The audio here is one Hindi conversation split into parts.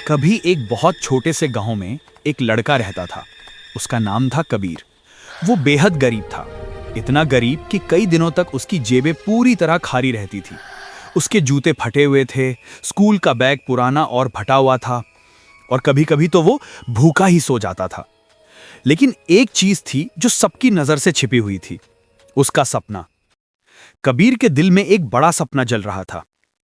कभी एक बहुत छोटे से गांव में एक लड़का रहता था। उसका नाम था कबीर। वो बेहद गरीब था, इतना गरीब कि कई दिनों तक उसकी जेबें पूरी तरह खाली रहती थी। उसके जूते फटे हुए थे, स्कूल का बैग पुराना और फटा हुआ था, और कभी कभी तो वो भूखा ही सो जाता था। लेकिन एक चीज थी जो सबकी नजर से छिपी हुई थी, उसका सपना। कबीर के दिल में एक बड़ा सपना जल रहा था।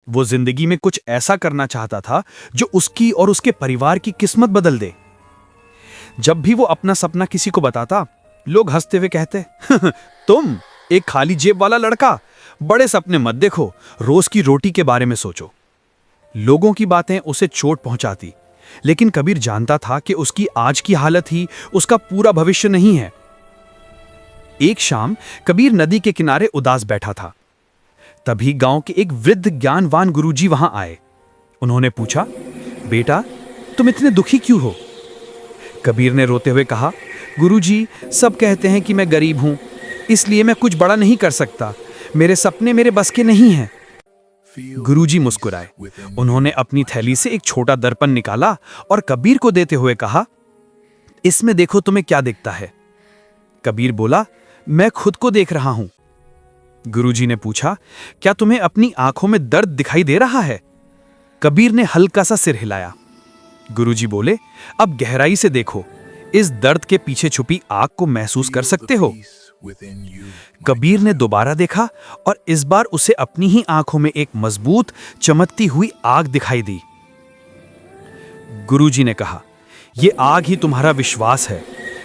वो जिंदगी में कुछ ऐसा करना चाहता था जो उसकी और उसके परिवार की किस्मत बदल दे। जब भी वो अपना सपना किसी को बताता, लोग हंसते हुए कहते तुम एक खाली जेब वाला लड़का, बड़े सपने मत देखो, रोज की रोटी के बारे में सोचो। लोगों की बातें उसे चोट पहुंचाती, लेकिन कबीर जानता था कि उसकी आज की हालत ही उसका पूरा भविष्य नहीं है। एक शाम कबीर नदी के किनारे उदास बैठा था। तभी गांव के एक वृद्ध ज्ञानवान गुरुजी वहां आए। उन्होंने पूछा, बेटा तुम इतने दुखी क्यों हो? कबीर ने रोते हुए कहा, गुरुजी, सब कहते हैं कि मैं गरीब हूं, इसलिए मैं कुछ बड़ा नहीं कर सकता। मेरे सपने मेरे बस के नहीं हैं। गुरुजी मुस्कुराए। उन्होंने अपनी थैली से एक छोटा दर्पण निकाला और कबीर को देते हुए कहा, इसमें देखो तुम्हें क्या दिखता है। कबीर बोला, मैं खुद को देख रहा हूं। गुरुजी ने पूछा, क्या तुम्हें अपनी आंखों में दर्द दिखाई दे रहा है? कबीर ने हल्का सा सिर हिलाया। गुरुजी बोले, अब गहराई से देखो, इस दर्द के पीछे छुपी आग को महसूस कर सकते हो? कबीर ने दोबारा देखा और इस बार उसे अपनी ही आंखों में एक मजबूत चमकती हुई आग दिखाई दी। गुरुजी ने कहा, यह आग ही तुम्हारा विश्वास है।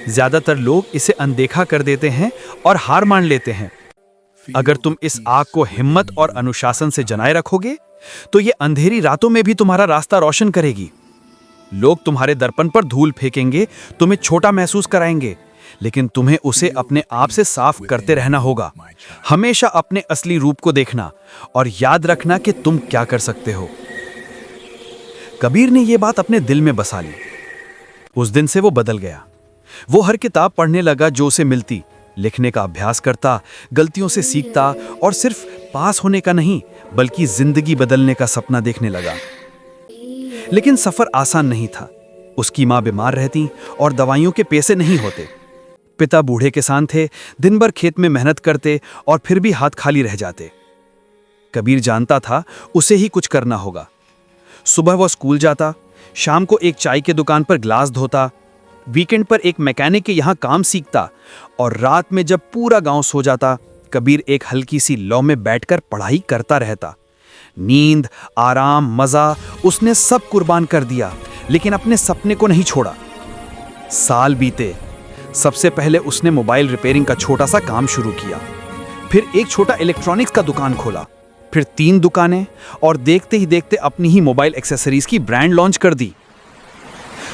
ज्यादातर लोग इसे अनदेखा कर देते हैं और हार मान लेते हैं। अगर तुम इस आग को हिम्मत और अनुशासन से जनाए रखोगे, तो ये अंधेरी रातों में भी तुम्हारा रास्ता रोशन करेगी। लोग तुम्हारे दर्पण पर धूल फेंकेंगे, तुम्हें छोटा महसूस कराएंगे, लेकिन तुम्हें उसे अपने आप से साफ करते रहना होगा। हमेशा अपने असली रूप को देखना और याद रखना कि तुम क्या कर सकते हो। कबीर ने यह बात अपने दिल में बसा ली। उस दिन से वो बदल गया। वो हर किताब पढ़ने लगा जो उसे मिलती, लिखने का अभ्यास करता, गलतियों से सीखता और सिर्फ पास होने का नहीं बल्कि जिंदगी बदलने का सपना देखने लगा। लेकिन सफर आसान नहीं था। उसकी मां बीमार रहती और दवाइयों के पैसे नहीं होते। पिता बूढ़े किसान थे, दिन भर खेत में मेहनत करते और फिर भी हाथ खाली रह जाते। कबीर जानता था उसे ही कुछ करना होगा। सुबह वो स्कूल जाता, शाम को एक चाय की दुकान पर ग्लास धोता, वीकेंड पर एक मैकेनिक के यहाँ काम सीखता, और रात में जब पूरा गांव सो जाता, कबीर एक हल्की सी लौ में बैठकर पढ़ाई करता रहता। नींद, आराम, मजा उसने सब कुर्बान कर दिया, लेकिन अपने सपने को नहीं छोड़ा। साल बीते। सबसे पहले उसने मोबाइल रिपेयरिंग का छोटा सा काम शुरू किया, फिर एक छोटा इलेक्ट्रॉनिक्स का दुकान खोला, फिर 3 दुकानें, और देखते ही देखते अपनी ही मोबाइल एक्सेसरीज की ब्रांड लॉन्च कर दी।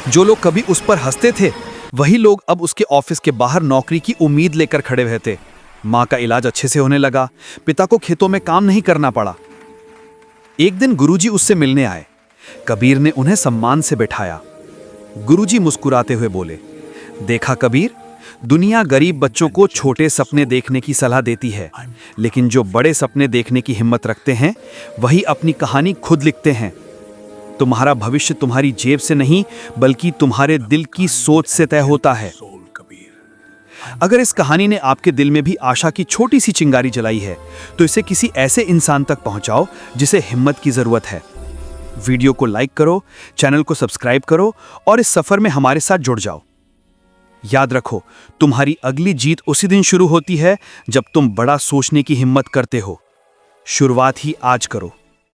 जो लोग कभी उस पर हंसते थे, वही लोग अब उसके ऑफिस के बाहर नौकरी की उम्मीद लेकर खड़े हुए थे। मां का इलाज अच्छे से होने लगा, पिता को खेतों में काम नहीं करना पड़ा। एक दिन गुरुजी उससे मिलने आए। कबीर ने उन्हें सम्मान से बिठाया। गुरुजी मुस्कुराते हुए बोले, देखा कबीर, दुनिया गरीब बच्चों को छोटे सपने देखने की सलाह देती है, लेकिन जो बड़े सपने देखने की हिम्मत रखते हैं, वही अपनी कहानी खुद लिखते हैं। तुम्हारा भविष्य तुम्हारी जेब से नहीं बल्कि तुम्हारे दिल की सोच से तय होता है। अगर इस कहानी ने आपके दिल में भी आशा की छोटी सी चिंगारी जलाई है, तो इसे किसी ऐसे इंसान तक पहुंचाओ जिसे हिम्मत की जरूरत है। वीडियो को लाइक करो, चैनल को सब्सक्राइब करो और इस सफर में हमारे साथ जुड़ जाओ। याद रखो, तुम्हारी अगली जीत उसी दिन शुरू होती है जब तुम बड़ा सोचने की हिम्मत करते हो। शुरुआत ही आज करो।